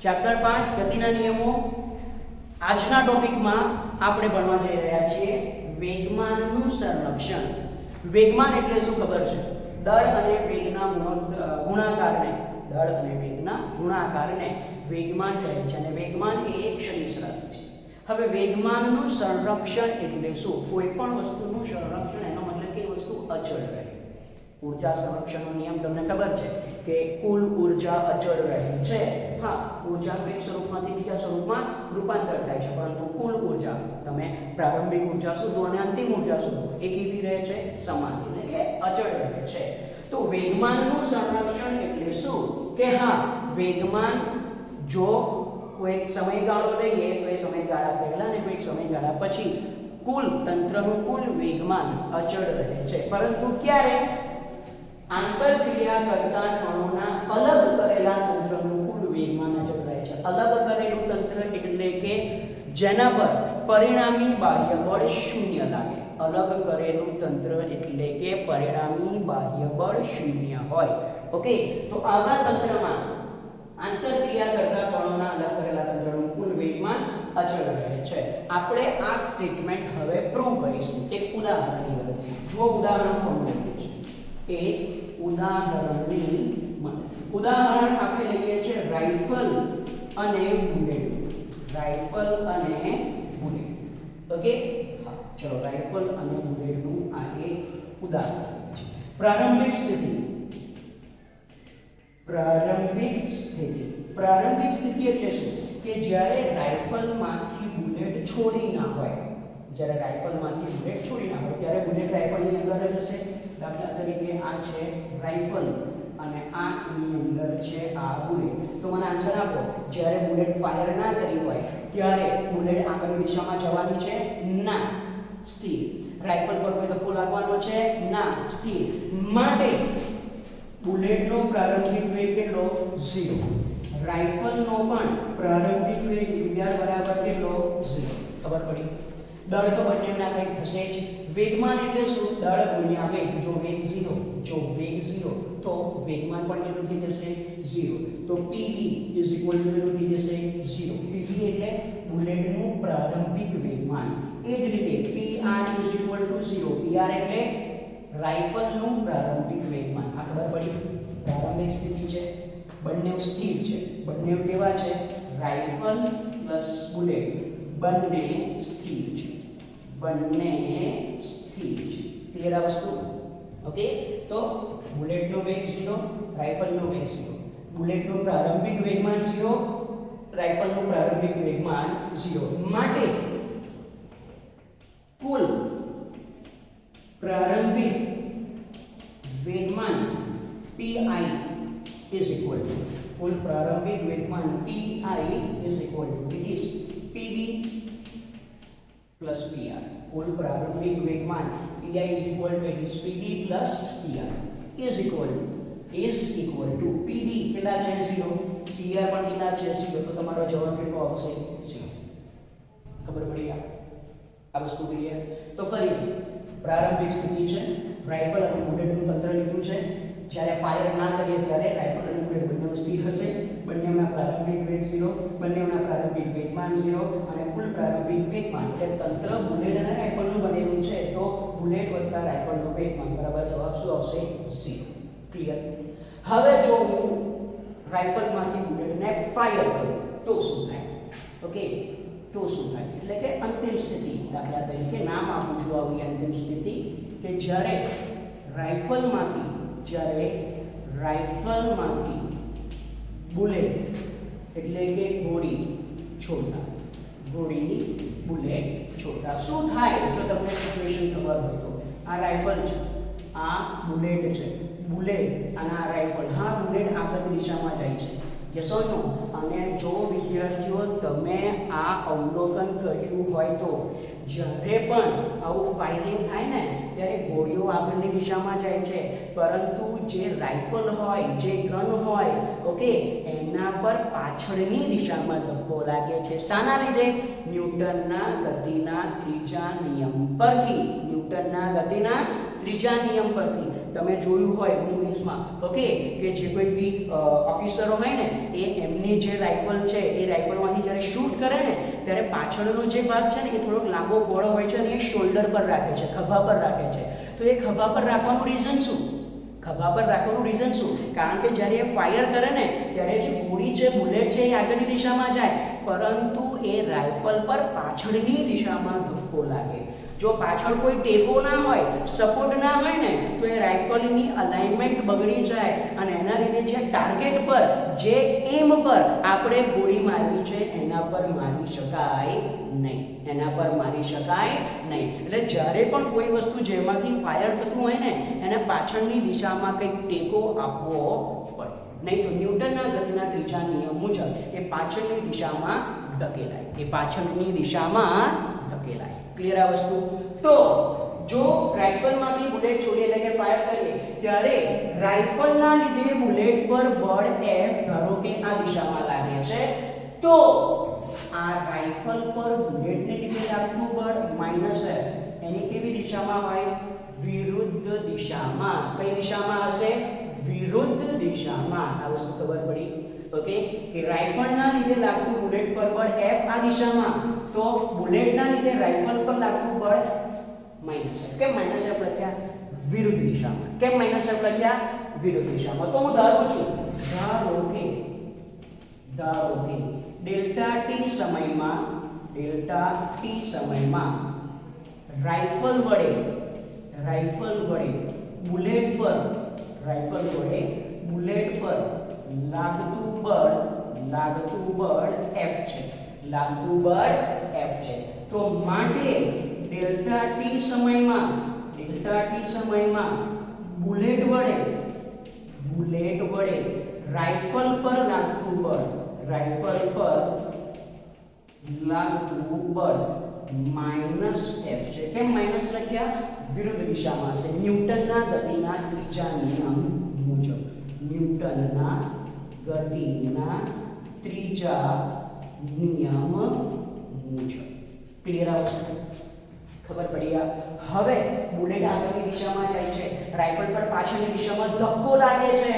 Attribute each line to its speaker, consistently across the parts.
Speaker 1: Chapter 5 ગતિના નિયમો. આજના ટોપિકમાં આપણે ભણવા જઈ રહ્યા છીએ વેગમાનનું સંરક્ષણ. વેગમાન એટલે શું ખબર છે? દળ અને વેગના ગુણાકારને વેગમાન કહે છે અને વેગમાન એ એક ક્ષણિક રાશિ છે. હવે વેગમાનનું સંરક્ષણ એટલે શું? કોઈ પણ વસ્તુનું સંરક્ષણ એનો મતલબ કે વસ્તુ અચળ રહે. ઊર્જા સંરક્ષણનો નિયમ તમને ખબર છે કે કુલ ઊર્જા અચળ રહે છે. હા, ઊર્જા એક સ્વરૂપમાંથી બીજા સ્વરૂપમાં રૂપાંતર થાય છે, પરંતુ કુલ ઊર્જા તમે પ્રારંભિક ઊર્જા શોધો અને અંતિમ ઊર્જા શોધો એ કેવી રહે છે? સમાન, એટલે કે અચળ રહે છે. તો વેગમાનનું સંરક્ષણ એટલે શું? કે હા, વેગમાન જો કોઈ સમયગાળો લઈએ તો એ સમયગાળા પહેલા અને કોઈ સમયગાળા પછી કુલ તંત્રનું કુલ વેગમાન અચળ રહે છે, પરંતુ ક્યારે? આંતરક્રિયા કરતા કણોના અલગ કરેલા તંત્રનું કુલ વેગમાન અચળ રહે છે. અલગ કરેલું તંત્ર એટલે કે જેના પર પરિણામી બાહ્ય બળ શૂન્ય લાગે. અલગ કરેલું તંત્ર એટલે કે પરિણામી બાહ્ય બળ શૂન્ય હોય. ઓકે, તો આવા તંત્રમાં આંતરક્રિયા કરતા કણોના અલગ કરેલા તંત્રનું કુલ વેગમાન અચળ રહે છે. આપણે આ સ્ટેટમેન્ટ હવે પ્રૂવ કરીશું એક ઉદાહરણની મદદથી. જો ઉદાહરણ કોણ છે? એક ઉદાહરણની મદદથી. ઉદાહરણ આપણે લઈએ છીએ રાઇફલ અને બુલેટ. રાઇફલ અને બુલેટ. ઓકે, ચલો રાઇફલ અને બુલેટનું આ એક ઉદાહરણ છે. પ્રારંભિક સ્થિતિ એટલે શું? કે જ્યારે રાઇફલમાંથી બુલેટ છોડી ના હોય, ત્યારે બુલેટ રાઇફલની અંદર જ હશે. દાખલા તરીકે આ છે રાઇફલ અને આ એની અંદર છે આ બુલેટ. તો મને આન્સર આપો, જ્યારે બુલેટ ફાયર ના કરી હોય ત્યારે બુલેટ આગળની દિશામાં જવાની છે? ના, સ્થિર. રાઇફલ પર કોઈ ધક્કો લાગવાનો છે? ના, સ્થિર. માટે બુલેટનો પ્રારંભિક વેગ કેટલો? 0. રાઇફલનો પણ પ્રારંભિક વેગ v બરાબર કેટલો? 0. ખબર પડી? દળ તો બંનેના કંઈક હશે જ. વેગમાન એટલે શું? દળ ગુણ્યા વેગ. જો વેગ 0 તો વેગમાન પણ કેટલું થઈ જશે? 0. તો pv કેટલું થઈ જશે? 0. pv એટલે બુલેટનું પ્રારંભિક વેગમાન. એ જ રીતે pr 0. pr એટલે રાઇફલનું પ્રારંભિક વેગમાન. આ ખબર પડી? પ્રારંભિક સ્થિતિ છે, બંને સ્થિર છે. બંને કેવા છે? રાઇફલ પ્લસ બુલેટ બંને સ્થિર છે. ક્લિયર આ વસ્તુ? ઓકે, તો બુલેટનો વેગ 0, રાઇફલનો વેગ 0. બુલેટનું પ્રારંભિક વેગમાન 0, રાઇફલનું પ્રારંભિક વેગમાન 0. માટે કુલ પ્રારંભિક વેગમાન pi is equal to કુલ પ્રારંભિક વેગમાન pi is equal to it is pv plus pr. કુલ પ્રારંભિક વેગમાન pi is equal to it is pv plus pr is equal to pv કેટલા છે? 0. pr પણ કેટલા છે? 0. તો તમારો જવાબ કેટલો આવશે? 0. ખબર પડી? આ વસ્તુ ક્લિયર? તો ફરીથી પ્રારંભિક સ્થિતિ છે, રાઇફલ અને બુલેટનું તંત્ર લીધું છે. જ્યારે ફાયર ના કરીએ ત્યારે રાઇફલ અને બુલેટ બંને સ્થિર હશે. બંનેના પ્રારંભિક વેગ 0, બંનેના પ્રારંભિક વેગમાન 0 અને કુલ પ્રારંભિક વેગમાન એટલે તંત્ર બુલેટ અને રાઇફલનું બનેલું છે. તો બુલેટ વત્તા રાઇફલનું વેગમાન બરાબર જવાબ શું આવશે? 0. ક્લિયર? હવે જો હું રાઇફલમાંથી બુલેટને ફાયર કરું તો શું થાય? ઓકે, તો શું થાય? એટલે કે અંતિમ સ્થિતિ. દાખલા તરીકે નામ આપું છું આવી અંતિમ સ્થિતિ કે જ્યારે રાઇફલમાંથી બુલેટ એટલે કે ગોળી બુલેટ છોડતા શું થાય? જો તમને સિચ્યુએશન ખબર હોય તો આ રાઇફલ છે, આ બુલેટ છે, બુલેટ અને આ રાઇફલ. હા, બુલેટ આગળની દિશામાં જાય છે. યસ ઓર નો? અને જો વિદ્યાર્થીઓ તમે આ અવલોકન કર્યું હોય તો જ્યારે પણ આવું ફાયરિંગ થાય ને ત્યારે ગોળીઓ આગળની દિશામાં જાય છે, પરંતુ જે રાઇફલ હોય, જે ગન હોય, ઓકે, એના પર પાછળની દિશામાં ધક્કો લાગે છે. શાના લીધે? ન્યૂટનના ગતિના ત્રીજા નિયમ પરથી. તમે જોયું હોય મૂવીઝમાં ઓકે કે જે કોઈ બી ઓફિસરો હોય ને એ એમની જે રાઇફલ છે એ રાઇફલમાંથી જ્યારે શૂટ કરે ને ત્યારે પાછળનો જે ભાગ છે ને એ થોડોક લાંબો પહોળો હોય છે અને એ શોલ્ડર પર રાખે છે, ખભા પર રાખે છે. તો એ ખભા પર રાખવાનું રીઝન શું? ખભા પર રાખવાનું રીઝન શું? કારણ કે જ્યારે એ ફાયર કરે ને ત્યારે જે ગોળી છે, બુલેટ છે એ આગળની દિશામાં જાય, પરંતુ એ રાઇફલ પર પાછળની દિશામાં ધક્કો લાગે. જો પાછળ કોઈ ટેકો ના હોય, સપોર્ટ ના હોય ને તો એ રાઇફલની અલાઇનમેન્ટ બગડી જાય અને એના લીધે જે ટાર્ગેટ પર, જે એમ પર આપણે ગોળી મારવી છે એના પર મારી શકાય નહીં, એના પર મારી શકાય નહીં. એટલે જ્યારે પણ કોઈ વસ્તુ જેમાંથી ફાયર થતું હોય ને એને પાછળની દિશામાં કંઈક ટેકો આપવો પડે, નહીં તો ન્યૂટનના ગતિના ત્રીજા નિયમ મુજબ એ પાછળની દિશામાં ધકેલાય, એ પાછળની દિશામાં ધકેલાય. ક્લિયર આ વસ્તુ? તો જો રાઇફલમાંથી બુલેટ છોડીએ એટલે કે ફાયર કરીએ ત્યારે રાઇફલના લીધે બુલેટ પર બળ F ધારો કે આ દિશામાં લાગે છે, તો આ રાઇફલ પર બુલેટને લીધે લાગતું બળ -F એની કેવી દિશામાં હોય? વિરુદ્ધ દિશામાં. કઈ દિશામાં હશે? વિરુદ્ધ દિશામાં. આ વસ્તુ ખબર પડી? ઓકે કે રાઇફલના લીધે લાગતું બુલેટ પર બળ F આ દિશામાં, તો બુલેટના લીધે રાઇફલ પર લાગતું બળ -F. કેમ -F લખ્યા? વિરુદ્ધ દિશામાં. કેમ -F લખ્યા? વિરુદ્ધ દિશામાં. તો હું ધારું છું, ધારો કે ડેલ્ટા ટી સમયમાં રાઇફલ વડે બુલેટ પર લાગતું બળ F છે, તો માટે ડેલ્ટા ટી સમયમાં બુલેટ વડે રાઇફલ પર લાગતું બળ -F છે. કેમ માઈનસ લખ્યા? વિરુદ્ધ દિશામાં છે. ન્યૂટનના ગતિના ત્રીજા નિયમ મુજબ. ક્લિયર આવશે? ખબર પડી? હવે બુલેટ આગળની દિશામાં જાય છે, રાઇફલ પર પાછળની દિશામાં ધક્કો લાગે છે,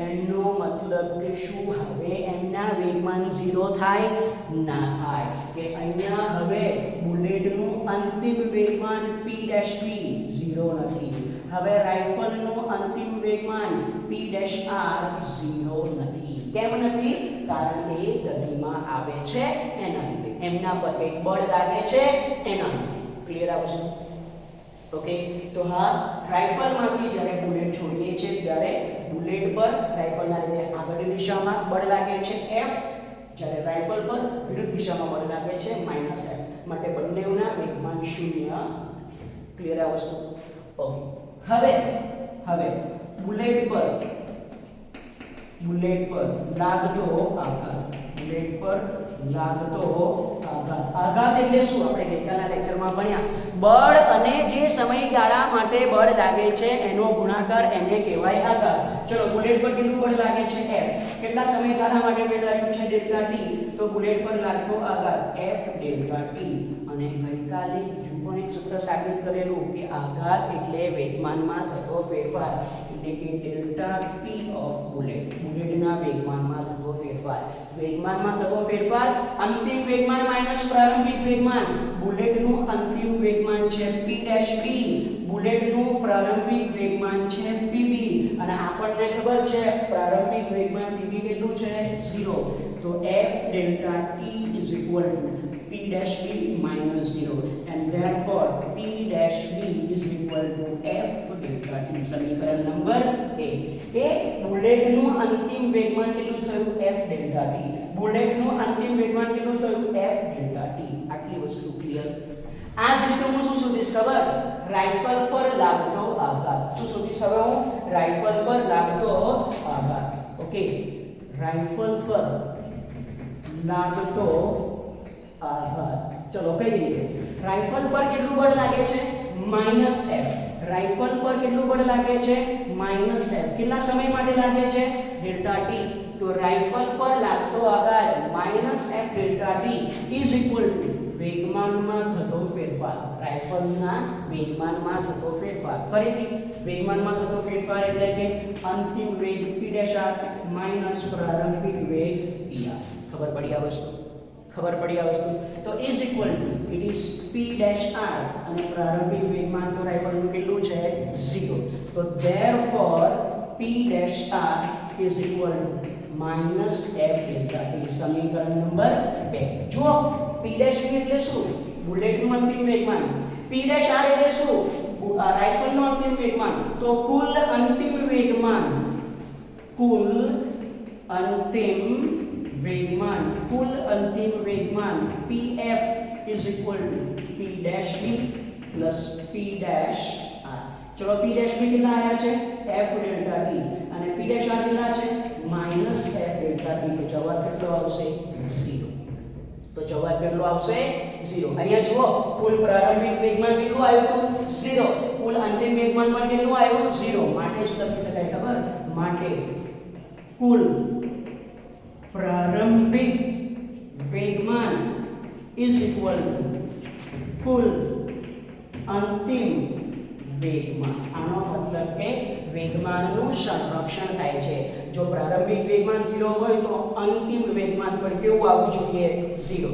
Speaker 1: એનો મતલબ કે શું? હવે એમના વેગમાન 0 થાય? ના થાય. કે અહીંયા હવે બુલેટનું અંતિમ વેગમાન P' 0 નથી. હવે રાઇફલનું અંતિમ વેગમાન P' 0 નથી. કેમ નથી? કારણ કે એ ગતિમાં આવે છે એના લીધે, એમના પર કંઈક બળ લાગે છે એના લીધે. ક્લિયર આવશે? ઓકે તો હા, રાઇફલમાંથી જ્યારે બુલેટ છોડીએ છીએ ત્યારે બુલેટ પર રાઇફલના લીધે આગળની દિશામાં બળ લાગે છે F, જ્યારે રાઇફલ પર વિરુદ્ધ દિશામાં બળ લાગે છે -F. માટે બંનેના વેગમાન 0. ક્લિયર આ વસ્તુ? ઓકે હવે બુલેટ પર લાગતો આઘાત એટલે શું? આપણે ગઈકાલના લેક્ચરમાં ભણ્યા, બળ અને જે સમયગાળા માટે બળ લાગે છે એનો ગુણાકાર, એને કહેવાય આઘાત. ચલો બુલેટ પર કેટલું બળ લાગે છે? F. કેટલા સમયગાળા માટે મેં ધાર્યું છે? Delta T. તો બુલેટ પર લાગતો આઘાત F ડેલ્ટા T. અને ગઈકાલે બીજું પણ એક સૂત્ર સાબિત કરેલું કે આઘાત એટલે વેગમાનમાં થતો ફેરફાર, એટલે કે ડેલ્ટા P ઓફ બુલેટના વેગમાનમાં થતો ફેરફાર. વેગમાનમાં થતો ફેરફાર, અંતિમ વેગમાન માઈનસ પ્રારંભિક વેગમાન. બુલેટનું અંતિમ વેગમાન છે P', બુલેટનું પ્રારંભિક વેગમાન છે PB, અને આપણને ખબર છે પ્રારંભિક વેગમાન PB કેટલું છે? 0. તો F delta T is equal to P' minus 0, and therefore P' is equal to F delta T. સમીકરણ નંબર 1 કે બુલેટનું અંતિમ વેગમાન કેટલું થયું? F delta T. બુલેટનું અંતિમ વેગમાન કેટલું થયું? F delta T. આટલી વસ્તુ ક્લિયર? આ જ રીતે હું શું શોધીશ ખબર? રાઇફલ પર લાગતો આઘાત. શું શોધીશ હવે હું? રાઇફલ પર લાગતો આઘાત. ઓકે, રાઇફલ પર લાગતો આઘાત. ચલો કઈ રીતે? રાઇફલ પર કેટલું બળ લાગે છે? -F. રાઇફલ પર કેટલું બળ લાગે છે? -F. કેટલા સમય માટે લાગે છે? Delta T. તો રાઇફલ પર લાગતો આઘાત -F delta T is equal to વેગમાનમાં થતો ફેરફાર, રાઇફલના વેગમાનમાં થતો ફેરફાર. ફરીથી વેગમાનમાં થતો ફેરફાર એટલે કે અંતિમ વેગ p' માઈનસ પ્રારંભિક વેગ pr. ખબર પડી આ વસ્તુ? ખબર પડી આ વસ્તુ? તો is equal to it is p' અને પ્રારંભિક વેગમાન તો રાઇફલનું કેટલું છે? 0. તો therefore p' is equal to minus f delta t. સમીકરણ નંબર 2. જો p' એટલે શું? બુલેટનું અંતિમ વેગમાન. p' એટલે શું? રાઇફલનું અંતિમ વેગમાન. તો કુલ અંતિમ વેગમાન, કુલ અંતિમ વેગમાન pf is equal to p' plus p'. ચલો p' કેટલા આયા છે? f delta t અને p' કેટલા છે? minus f delta t. તો જવાબ કેટલો આવશે? 0. તો જવાબ કેટલો આવશે? 0. અહીંયા જુઓ, કુલ પ્રારંભિક વેગમાન કેટલું આવ્યું હતું? 0. કુલ અંતિમ વેગમાન પણ કેટલું આવ્યું? 0. માટે શું લખી શકાય ખબર? માટે કુલ પ્રારંભિક વેગમાન is equal to કુલ અંતિમ વેગમાન. આનો મતલબ કે વેગમાનનું સંરક્ષણ થાય છે. જો પ્રારંભિક વેગમાન 0 હોય તો અંતિમ વેગમાન પણ કેવું આવવું જોઈએ? 0.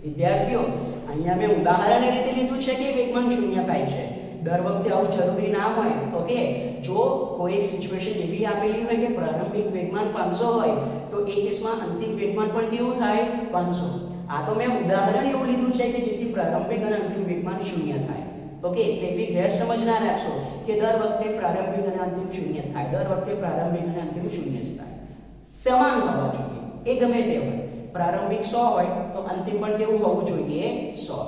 Speaker 1: વિદ્યાર્થીઓ, અહીંયા મેં ઉદાહરણની રીતે લીધું છે કે વેગમાન 0 થાય છે. દર વખતે આવું જરૂરી ના હોય. ઓકે, જો કોઈ સિચ્યુએશન એવી આપેલી હોય કે પ્રારંભિક વેગમાન 500 હોય તો એ કેસમાં અંતિમ વેગમાન પણ કેવું થાય? 500. આ તો મેં ઉદાહરણ એવું લીધું છે કે જેથી પ્રારંભિક અને અંતિમ વેગમાન 0 થાય. ઓકે, એટલે એવી ગેરસમજ ના રાખશો કે દર વખતે પ્રારંભિક અને અંતિમ 0 થાય. દર વખતે પ્રારંભિક અને અંતિમ 0 જ થાય. સમાન હોવા જોઈએ. એ ગમે તે હોય. પ્રારંભિક 100 હોય તો અંતિમ પણ કેવું હોવું જોઈએ? 100.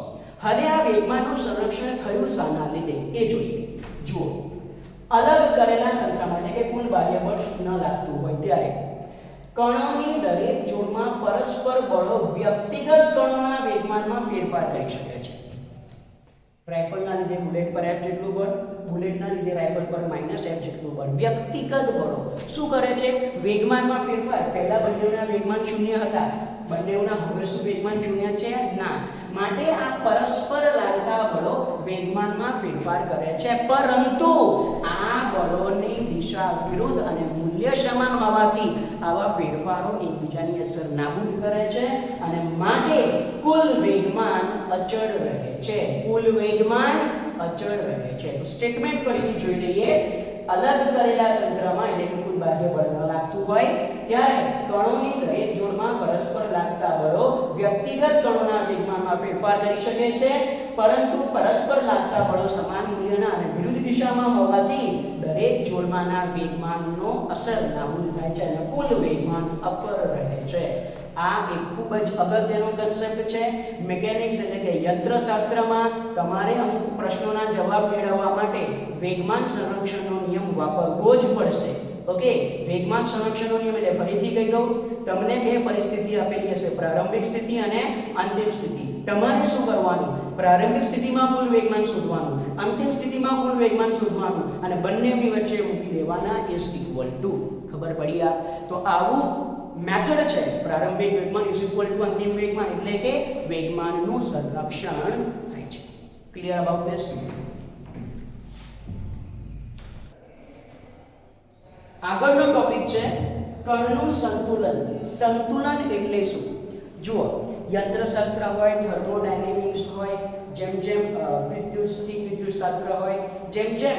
Speaker 1: હવે આ વેગમાનનું સંરક્ષણ થયું શાના લીધે એ જોઈએ. જુઓ, અલગ કરેલા તંત્રમાં એટલે કે કુલ બાહ્ય બળ ન લાગતું હોય ત્યારે કણોની દરેક જોડમાં પરસ્પર બળો વ્યક્તિગત કણોના વેગમાનમાં ફેરફાર કરી શકે છે. રાઇફલના લીધે બુલેટ પર f જેટલું બળ, બુલેટના લીધે રાઇફલ પર -f જેટલું બળ. વ્યક્તિગત બળો શું કરે છે? વેગમાનમાં ફેરફાર. પહેલા બંનેના વેગમાન 0 હતા, બંનેના હવે શું વેગમાન 0 છે? ના. માટે આ પરસ્પર લાગતા બળો વેગમાનમાં ફેરફાર કરે છે, પરંતુ આ બળોની દિશા વિરુદ્ધ અને મૂલ્ય સમાન હોવાથી આવા ફેરફારો એકબીજાની અસર નાબૂદ કરે છે અને માટે કુલ વેગમાન અચળ રહે છે. કુલ વેગમાન અચળ રહે છે. તો સ્ટેટમેન્ટ ફરીથી જોઈ લઈએ. અલગ કરેલા તંત્રમાં એટલે કે કુલ બાહ્ય બળ ન લાગતું હોય ત્યારે કણોની દરેક જોડમાં પરસ્પર લાગતા બળો વ્યક્તિગત કણોના વેગમાનમાં ફેરફાર કરી શકે છે, પરંતુ પરસ્પર લાગતા બળો સમાન મૂલ્યના અને વિરુદ્ધ દિશામાં હોવાથી દરેક જોડમાંના વેગમાનનો અસર નાબૂદ થાય છે અને કુલ વેગમાન અપર રહે છે. આ એક ખૂબ જ અગત્યનો કન્સેપ્ટ છે. મિકેનિક્સ એટલે કે યંત્રશાસ્ત્રમાં તમારે અમુક પ્રશ્નોના જવાબ મેળવવા માટે વેગમાન સંરક્ષણનો નિયમ વાપરવો જ પડશે. ઓકે, વેગમાન સંરક્ષણનો નિયમ એટલે ફરીથી કહી દઉં, તમને બે પરિસ્થિતિ આપેલી હશે, પ્રારંભિક સ્થિતિ અને અંતિમ સ્થિતિ. તમારે શું કરવાનું? પ્રારંભિક સ્થિતિમાં કુલ વેગમાન શોધવાનું, અંતિમ સ્થિતિમાં કુલ વેગમાન શોધવાનું અને બંનેની વચ્ચે મૂકી દેવાના ઇઝ ઇક્વલ ટુ. ખબર પડી? આ તો આવું મેથડ છે. પ્રારંભિક વેગમાન ઇઝ ઇક્વલ ટુ અંતિમ વેગમાન એટલે કે વેગમાનનું સંરક્ષણ થાય છે. Clear about this? આગળનો ટોપિક છે કણનું સંતુલન. સંતુલન એટલે શું? જુઓ, યંત્રશાસ્ત્ર હોય, થર્મોડાયનેમિક્સ હોય, જેમ જેમ વિદ્યુતશાસ્ત્ર હોય, જેમ જેમ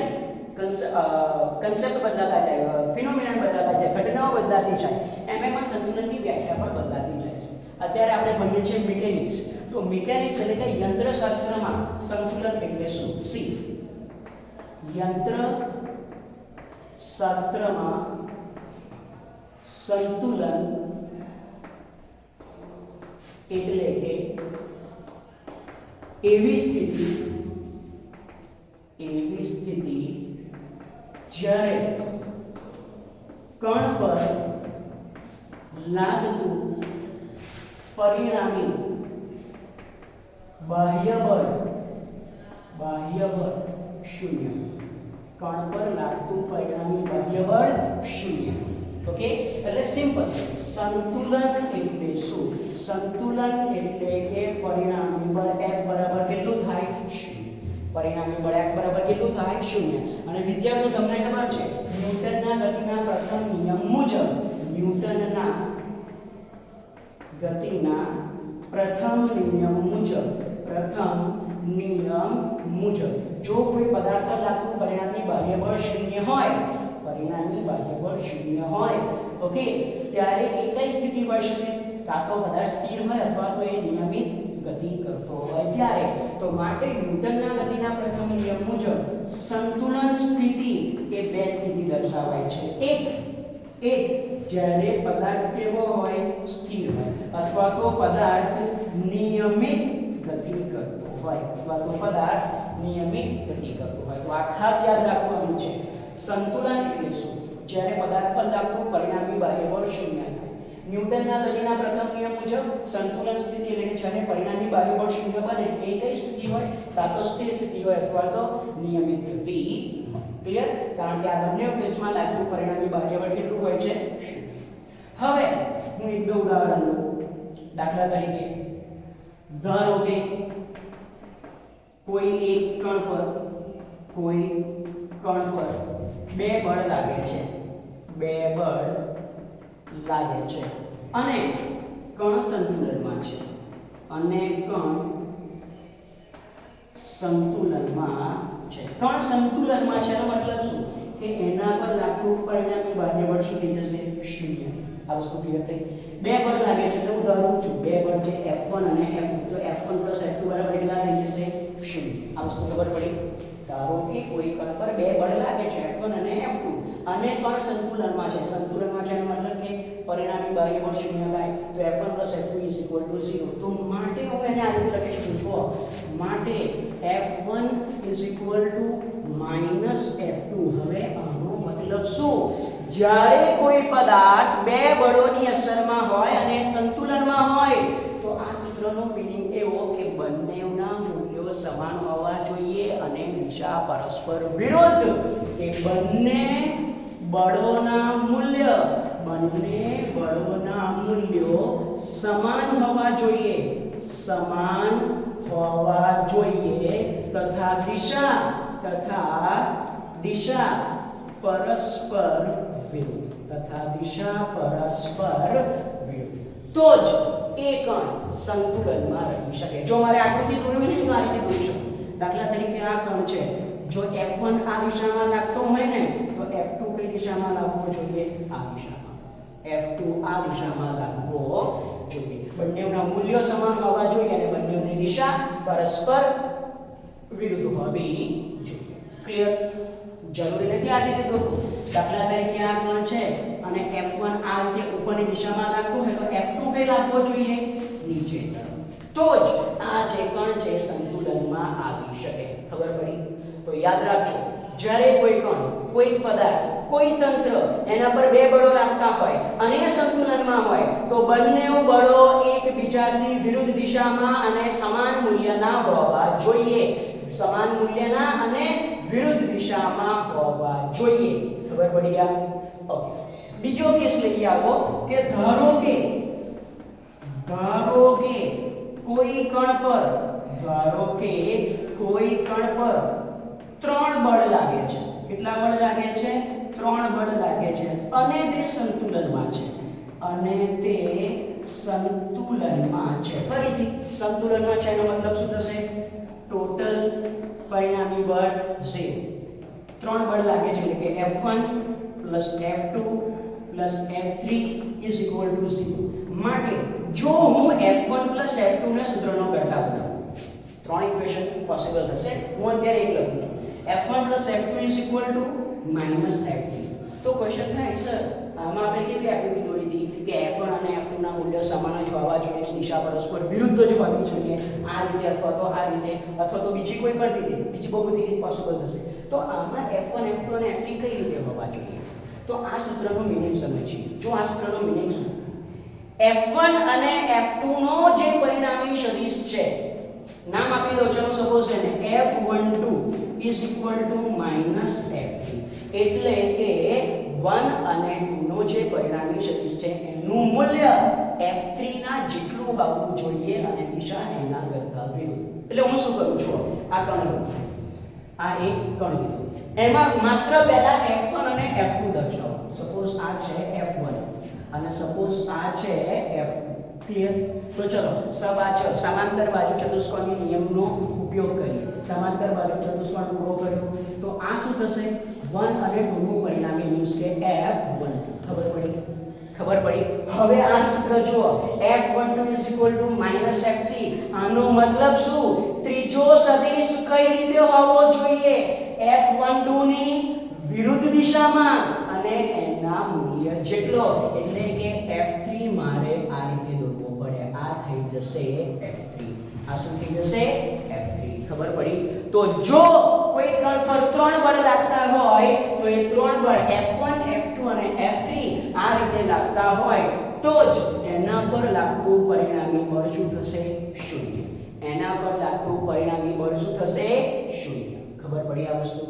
Speaker 1: કન્સેપ્ટ બદલાતા જાય, ફિનોમિના બદલાતા જાય, ઘટનાઓ બદલાતી જાય, એમાં સંતુલનની વ્યાખ્યા પણ બદલાતી જાય છે. અત્યારે આપણે ભણીએ છીએ મિકેનિક્સ. તો મિકેનિક્સ એટલે કે યંત્રશાસ્ત્રમાં સંતુલન એટલે શું? સી યંત્રશાસ્ત્રમાં સંતુલન એટલે કે એવી સ્થિતિ જ્યારે કણ પર લાગતું પરિણામી બાહ્ય બળ શૂન્ય. કણ પર લાગતું પરિણામી બાહ્ય બળ શૂન્ય. ઓકે, એટલે સિમ્પલ છે. સંતુલન એટલે શું? સંતુલન એટલે કે પરિણામી બળ F બરાબર કેટલું થાય? 0. પરિણામી બળ F બરાબર કેટલું થાય? 0. અને વિદ્યાર્થીઓ તમને ખબર છે ન્યૂટનના ગતિના પ્રથમ નિયમ મુજબ, ન્યૂટનના ગતિના પ્રથમ નિયમ મુજબ જો કોઈ પદાર્થ પર લાગતું પરિણામી બાહ્ય બળ 0 હોય, પરિણામી બાહ્ય બળ 0 હોય, ઓકે, ત્યારે એક જ સ્થિતિ હોઈ શકે, કાં તો પદાર્થ સ્થિર હોય અથવા તો એ નિયમિત ગતિ કરતો હોય ત્યારે. તો માટે ન્યૂટનના ગતિના પ્રથમ નિયમ મુજબ સંતુલન સ્થિતિ એ બે સ્થિતિ દર્શાવાય છે. એક જ્યારે પદાર્થ કેવો હોય? સ્થિર હોય, અથવા તો પદાર્થ નિયમિત ગતિ કરતો હોય, તો આ ખાસ યાદ રાખવાનું છે. સંતુલન એટલે શું? જ્યારે પદાર્થ પર લાગતું પરિણામી બાહ્ય બળ 0 થાય. ન્યૂટનના ગતિના પ્રથમ નિયમ મુજબ સંતુલન સ્થિતિ એટલે કે જ્યારે પરિણામી બાહ્ય બળ 0 બને એ કઈ સ્થિતિ હોય? કાં તો સ્થિર સ્થિતિ હોય અથવા તો નિયમિત ગતિ. ક્લિયર? કારણ કે આ બંને કેસમાં લાગતું પરિણામી બાહ્ય બળ કેટલું હોય છે? 0. હવે હું એક બે ઉદાહરણ લઉં. દાખલા તરીકે ધારો કે કોઈ એક કણ પર બે બળ લાગે છે, અને કણ સંતુલનમાં છે, કણ સંતુલનમાં છે એનો મતલબ શું? કે એના પર લાગતું પરિણામી બાહ્ય બળ શું થઈ જશે? 0. આ વસ્તુ ક્લિયર થઈ? બે બળ લાગે છે એટલે હું ધારું છું બે બળ છે F1 અને F2, તો F1 + F2 બરાબર કેટલા થઈ જશે? 0. આ વસ્તુ ખબર પડી? ધારો કે કોઈ કણ પર બે બળ લાગે છે F1 અને F2 અને કણ સંતુલનમાં છે. સંતુલનમાં છે એનો મતલબ કે પરિણામી બાહ્ય બળ 0 થાય, તો F1 + F2 = 0. તો માટે હું એને આ રીતે લખી શકું છું. માટે F1 - F2. હવે આનો મતલબ શું? જ્યારે કોઈ પદાર્થ બે બળોની અસરમાં હોય અને સંતુલનમાં હોય તો આ સૂત્રનો મીનિંગ એવો કે બંનેના મૂલ્યો સમાન હોવા જોઈએ અને દિશા પરસ્પર વિરુદ્ધ. કે બંને બળોના મૂલ્યો સમાન હોવા જોઈએ, તથા દિશા પરસ્પર વિરુદ્ધ. તો જ એ કણ સંતુલનમાં રહી શકે. જો મારે આકૃતિ દોરવી હોય તો આ રીતે દોરી શકું. દાખલા તરીકે આ કણ છે, જો F1 આ દિશામાં લાગતો હોય ને તો F2 કઈ દિશામાં લાગવો જોઈએ? આ દિશામાં. F2 આ દિશામાં લાગવો જોઈએ. બંનેના મૂલ્યો સમાન હોવા જોઈએ અને બંનેની દિશા પરસ્પર વિરુદ્ધ હોવી જોઈએ. ક્લિયર? જરૂરી નથી આ રીતે દોરવું. દાખલા તરીકે આ કણ છે અને F1 આ રીતે ઉપરની દિશામાં લાગતો હોય તો F2 કઈ લાગવો જોઈએ? નીચે તરફ. તો જ આ જે કણ છે સંતુલનમાં આવી શકે. ખબર પડી? તો યાદ રાખજો, જ્યારે કોઈ કણ, કોઈ પદાર્થ, કોઈ તંત્ર એના પર બે બળો લાગતા હોય અને સંતુલનમાં હોય તો બંને બળો એકબીજાથી વિરુદ્ધ દિશામાં અને સમાન મૂલ્યના હોવા જોઈએ. વિરુદ્ધ દિશામાં હોવા જોઈએ. ખબર પડી ગયા? ઓકે. બીજો કેસ લઈ આવો કે ધારો કે કોઈ કણ પર 3 બળ લાગે છે. કેટલા બળ લાગે છે? 3 બળ લાગે છે અને તે સંતુલનમાં છે. ફરીથી સંતુલનમાં છે એનો મતલબ શું થશે? ટોટલ પરિણામી બળ 0. 3 બળ લાગે છે એટલે કે F1 + F2 + F3 = 0. માટે જો હું F1 + F2 ને સૂત્રનો ઘટક બનાવું, 3 ઇક્વેશન પોસિબલ થશે. હું અત્યારે એક લખું છું. F1 + F2 - F3. તો ક્વેશ્ચન થાય, સર આમાં આપણે કેવી આકૃતિ દોરી હતી કે F1 અને F2 ના મૂલ્યો સમાન જ હોવા જોઈએ અને દિશા પરસ્પર વિરુદ્ધ જ હોવી જોઈએ. આ રીતે અથવા તો આ રીતે અથવા તો બીજી કોઈ પણ રીતે, બીજી બહુ બધી રીત પોસિબલ થશે. તો આમાં F1, F2 અને F3 કઈ રીતે હોવા જોઈએ? તો આ સૂત્રનો મીનિંગ સમજીએ. જો આ સૂત્રનો મીનિંગ શું? F1 અને F2 નો જે પરિણામી સદિશ છે નામ આપી દો. ચલો સપોઝ એને f12 is equal to minus f3, એટલે કે 1 અને 2 નો જે પરિણામી સદિશ છે એનું મૂલ્ય f3 ના જેટલું આવવું જોઈએ અને દિશા એના કરતા વિરુદ્ધ. એટલે હું શું કરું છું, આ કણ લઉં, આ એક કણ લીધું, એમાં માત્ર પહેલા f1 અને f2 દર્શાવો. સપોઝ આ છે f1 અને સપોઝ આ છે f2. ક્લિયર? તો ચલો સમાંતર બાજુ ચતુષ્કોણની નિયમનો ઉપયોગ કરીએ. સમાંતર બાજુ ચતુષ્કોણ પૂરો કર્યો તો આ શું થશે, 1 અને 2 નું પરિણામી મીન્સ કે f1. ખબર પડી? હવે આ સૂત્ર જુઓ, f12 -f3. આનો મતલબ શું, ત્રીજો સદિશ કઈ રીતે હોવો જોઈએ, f12 ની વિરુદ્ધ દિશામાં અને એના મૂલ્ય જેટલો. એટલે કે f3 મારે આ રીતે દોરવો પડે. આ થઈ જશે f3. આ શું થઈ જશે, f3. ખબર પડી? તો જો કોઈ કણ પર 3 બળ લાગતા હોય તો એ 3 બળ f1 f2 અને f3 આ રીતે લાગતા હોય તો જ એના પર લાગતું પરિણામી બળ શું થશે, 0. એના પર લાગતું પરિણામી બળ શું થશે, 0. ખબર પડી આ વસ્તુ?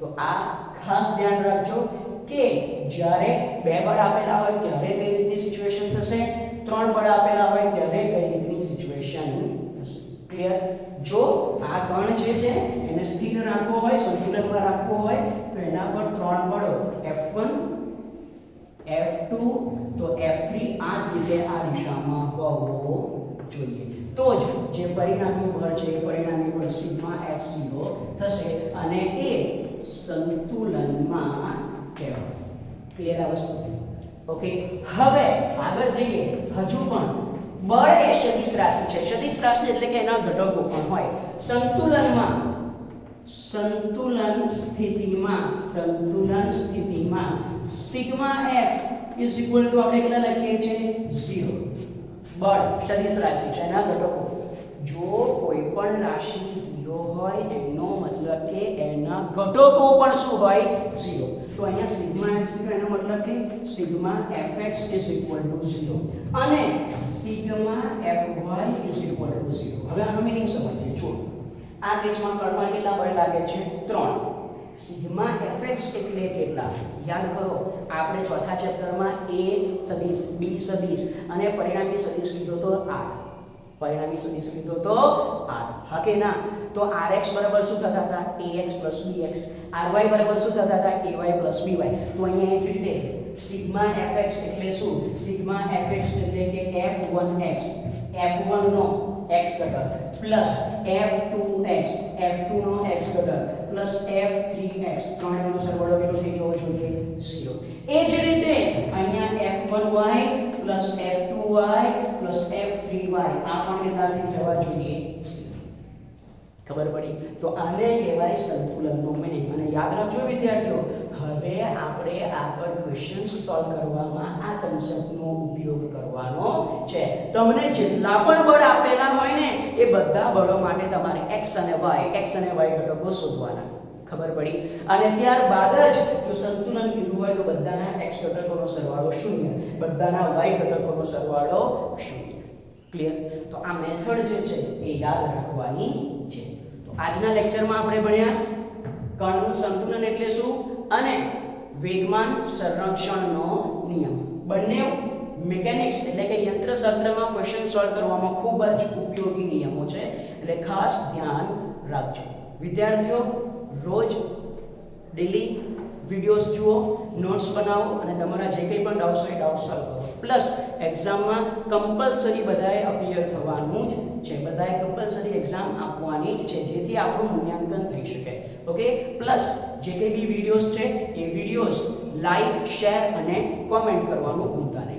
Speaker 1: તો આ ખાસ ધ્યાન રાખજો કે જ્યારે 2 બળ આપેલા હોય ત્યારે કઈ રીતની સિચ્યુએશન થશે, 3 બળ આપેલા હોય ત્યારે કઈ રીતની સિચ્યુએશન થશે. ક્લિયર? જો આ કણ જે છે એને સ્થિર રાખવો હોય, સંતુલનમાં રાખવો હોય તો એના પર 3 બળો f1 f2 તો f3 આ જ રીતે આ દિશામાં હોવો જોઈએ. તો જ જે પરિણામી બળ છે એ પરિણામી બળ સિગ્મા f0 થશે અને એ સંતુલનમાં કહેવાશે. ક્લિયર આ વસ્તુ? ઓકે. હવે આગળ જઈએ. હજુ પણ બળ એ સદિશ રાશિ છે. સદિશ રાશિ એટલે કે એના ઘટકો પણ હોય. સંતુલન સ્થિતિમાં sigma f is equal to આપણે કેટલા લખીએ છીએ, 0. બળ સદિશ રાશિ છે, એના ઘટકો. જો કોઈ પણ રાશિ 0 હોય એનો મતલબ કે એના ઘટકો પણ શું હોય, 0. તો અહીંયા સિગ્મા f0 એનો મતલબ કે sigma fx is equal to 0 અને sigma fy is equal to 0. હવે આનો મીનિંગ સમજીએ. જો આ કેસમાં કણમાં કેટલા બળ લાગે છે, 3. સિગ્મા fx એટલે કેટલા યાદ કરો, આપણે ચોથા ચેપ્ટરમાં a સદિશ b સદિશ અને પરિણામી સદિશ લીધો તો r. પરિણામી સદિશ લીધો તો r. હા કે ના? તો rx બરાબર શું થતા હતા, ax bx. ry બરાબર શું થતા હતા, ay by. તો અહીંયા એ જ રીતે સિગ્મા fx એટલે શું, સિગ્મા fx એટલે કે f1x, f1 નો x ઘટક પ્લસ f2x, f2 નો x ઘટક પ્લસ f3x. ત્રણેયનો સરવાળો કેટલો થઈ જવો જોઈએ, 0. એ જ રીતે અહીંયા f1y plus f2y plus f3y આ પણ કેટલા થઈ જવા જોઈએ, 0. ખબર પડી? તો આને કહેવાય સંતુલનનો મીનિંગ. અને યાદ રાખજો વિદ્યાર્થીઓ, હવે આપણે આગળ ક્વેશ્ચન સોલ્વ કરવામાં આ કન્સેપ્ટનો ઉપયોગ કરવાનો છે. તમને જેટલા પણ બળ આપેલા હોય ને એ બધા બળો માટે તમારે x અને y ઘટકો શોધવાના. ખબર પડી? અને ત્યારબાદ જ જો સંતુલન કીધું હોય તો બધાના x ઘટકોનો સરવાળો 0, બધાના y ઘટકોનો સરવાળો 0. ક્લિયર? તો આ મેથડ જે છે એ યાદ રાખવાની છે. તો આજના લેક્ચરમાં આપણે ભણ્યા કણનું સંતુલન એટલે શું અને વેગમાન સંરક્ષણનો નિયમ. બંને મિકેનિક્સ એટલે કે યંત્રશાસ્ત્રમાં ક્વેશ્ચન સોલ્વ કરવામાં ખૂબ જ ઉપયોગી નિયમો છે, એટલે ખાસ ધ્યાન રાખજો. વિદ્યાર્થીઓ રોજ ડેલી વિડિયોઝ જુઓ, નોટ્સ બનાવો અને તમારા જે કંઈ પણ ડાઉટ્સ હોય ડાઉટ સોલ્વ કરો. પ્લસ એક્ઝામમાં કમ્પલસરી બધાએ અપિયર થવાનું જ છે, બધાએ કમ્પલસરી એક્ઝામ આપવાની જ છે, જેથી આપણું મૂલ્યાંકન થઈ શકે. ઓકે. પ્લસ જે કંઈ બી વિડિયોઝ છે એ વિડિયોઝ લાઈક, શેર અને કોમેન્ટ કરવાનું ભૂલતા નહીં.